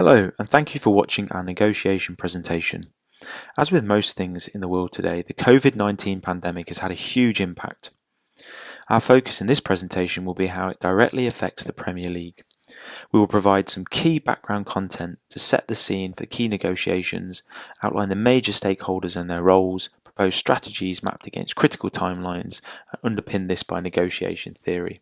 Hello, and thank you for watching our negotiation presentation. As with most things in the world today, the COVID-19 pandemic has had a huge impact. Our focus in this presentation will be how it directly affects the Premier League. We will provide some key background content to set the scene for key negotiations, outline the major stakeholders and their roles, propose strategies mapped against critical timelines, and underpin this by negotiation theory.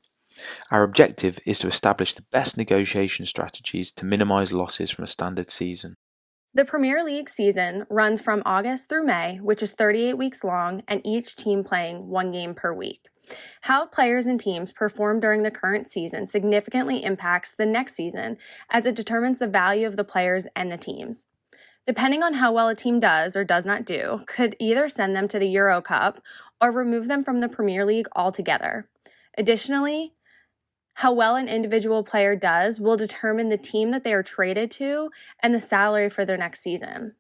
Our objective is to establish the best negotiation strategies to minimise losses from a standard season. The Premier League season runs from August through May, which is 38 weeks long, and each team playing one game per week. How players and teams perform during the current season significantly impacts the next season, as it determines the value of the players and the teams. Depending on how well a team does or does not do, could either send them to the Euro Cup or remove them from the Premier League altogether. Additionally, how well an individual player does will determine the team that they are traded to and the salary for their next season.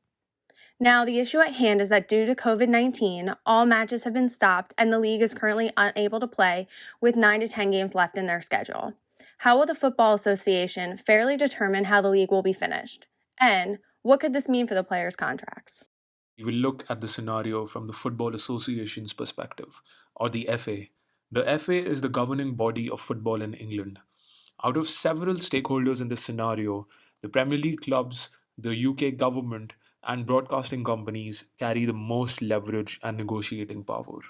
Now, the issue at hand is that due to COVID-19, all matches have been stopped and the league is currently unable to play with 9 to 10 games left in their schedule. How will the Football Association fairly determine how the league will be finished? And what could this mean for the players' contracts? We will look at the scenario from the Football Association's perspective, or the FA. The FA is the governing body of football in England. Out of several stakeholders in this scenario, the Premier League clubs, the UK government, and broadcasting companies carry the most leverage and negotiating power.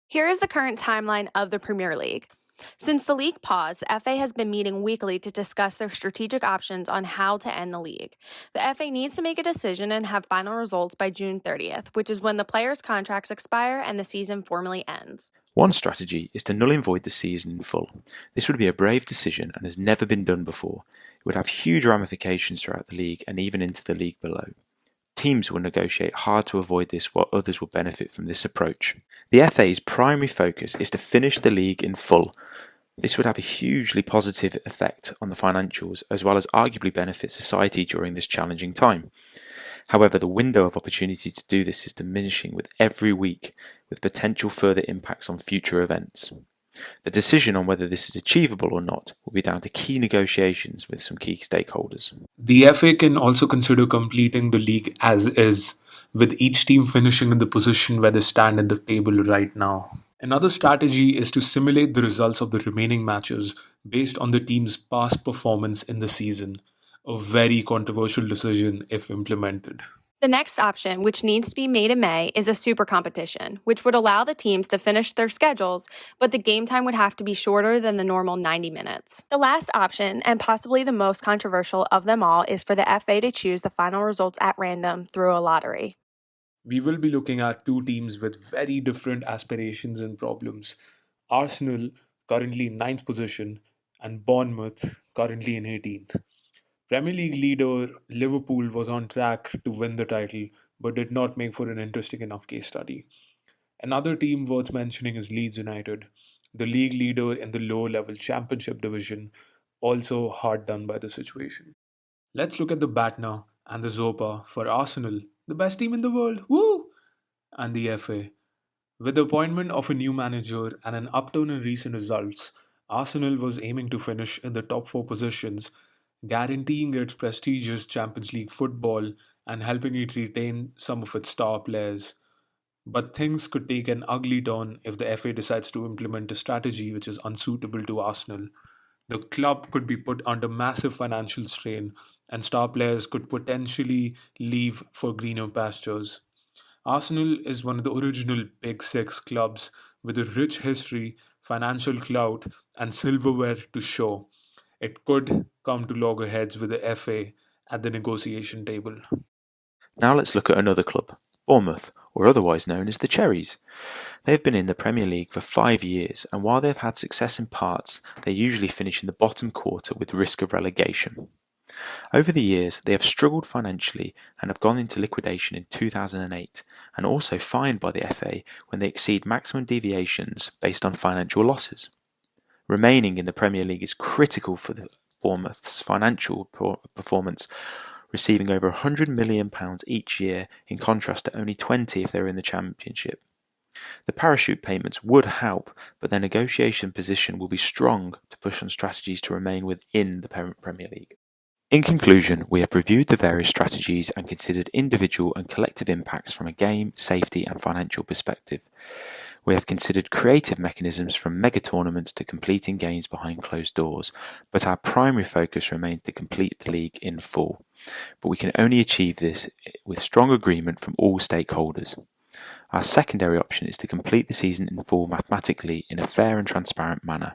Here is the current timeline of the Premier League. Since the league paused, the FA has been meeting weekly to discuss their strategic options on how to end the league. The FA needs to make a decision and have final results by June 30th, which is when the players' contracts expire and the season formally ends. One strategy is to null and void the season in full. This would be a brave decision and has never been done before. It would have huge ramifications throughout the league and even into the league below. Teams will negotiate hard to avoid this, while others will benefit from this approach. The FA's primary focus is to finish the league in full. This would have a hugely positive effect on the financials, as well as arguably benefit society during this challenging time. However, the window of opportunity to do this is diminishing with every week, with potential further impacts on future events. The decision on whether this is achievable or not will be down to key negotiations with some key stakeholders. The FA can also consider completing the league as is, with each team finishing in the position where they stand in the table right now. Another strategy is to simulate the results of the remaining matches based on the team's past performance in the season, a very controversial decision if implemented. The next option, which needs to be made in May, is a super competition, which would allow the teams to finish their schedules, but the game time would have to be shorter than the normal 90 minutes. The last option, and possibly the most controversial of them all, is for the FA to choose the final results at random through a lottery. We will be looking at two teams with very different aspirations and problems. Arsenal, currently in 9th position, and Bournemouth, currently in 18th. Premier League leader Liverpool was on track to win the title but did not make for an interesting enough case study. Another team worth mentioning is Leeds United, the league leader in the low level championship division, also hard done by the situation. Let's look at the BATNA and the ZOPA for Arsenal, the best team in the world, woo! And the FA. With the appointment of a new manager and an upturn in recent results, Arsenal was aiming to finish in the top 4 positions, guaranteeing its prestigious Champions League football and helping it retain some of its star players. But things could take an ugly turn if the FA decides to implement a strategy which is unsuitable to Arsenal. The club could be put under massive financial strain, and star players could potentially leave for greener pastures. Arsenal is one of the original Big Six clubs with a rich history, financial clout, and silverware to show. It could come to loggerheads with the FA at the negotiation table. Now let's look at another club, Bournemouth, or otherwise known as the Cherries. They have been in the Premier League for 5 years, and while they have had success in parts, they usually finish in the bottom quarter with risk of relegation. Over the years, they have struggled financially and have gone into liquidation in 2008, and also fined by the FA when they exceed maximum deviations based on financial losses. Remaining in the Premier League is critical for the Bournemouth's financial performance, receiving over £100 million each year in contrast to only 20 if they're in the Championship. The parachute payments would help, but their negotiation position will be strong to push on strategies to remain within the Premier League. In conclusion, we have reviewed the various strategies and considered individual and collective impacts from a game, safety, and financial perspective. We have considered creative mechanisms from mega tournaments to completing games behind closed doors, but our primary focus remains to complete the league in full. But we can only achieve this with strong agreement from all stakeholders. Our secondary option is to complete the season in full mathematically in a fair and transparent manner.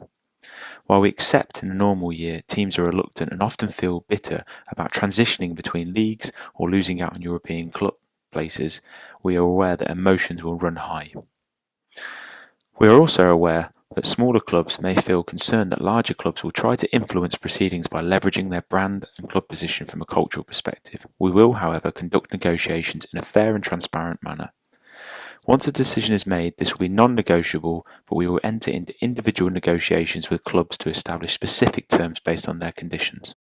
While we accept in a normal year teams are reluctant and often feel bitter about transitioning between leagues or losing out on European club places, we are aware that emotions will run high. We are also aware that smaller clubs may feel concerned that larger clubs will try to influence proceedings by leveraging their brand and club position from a cultural perspective. We will, however, conduct negotiations in a fair and transparent manner. Once a decision is made, this will be non-negotiable, but we will enter into individual negotiations with clubs to establish specific terms based on their conditions.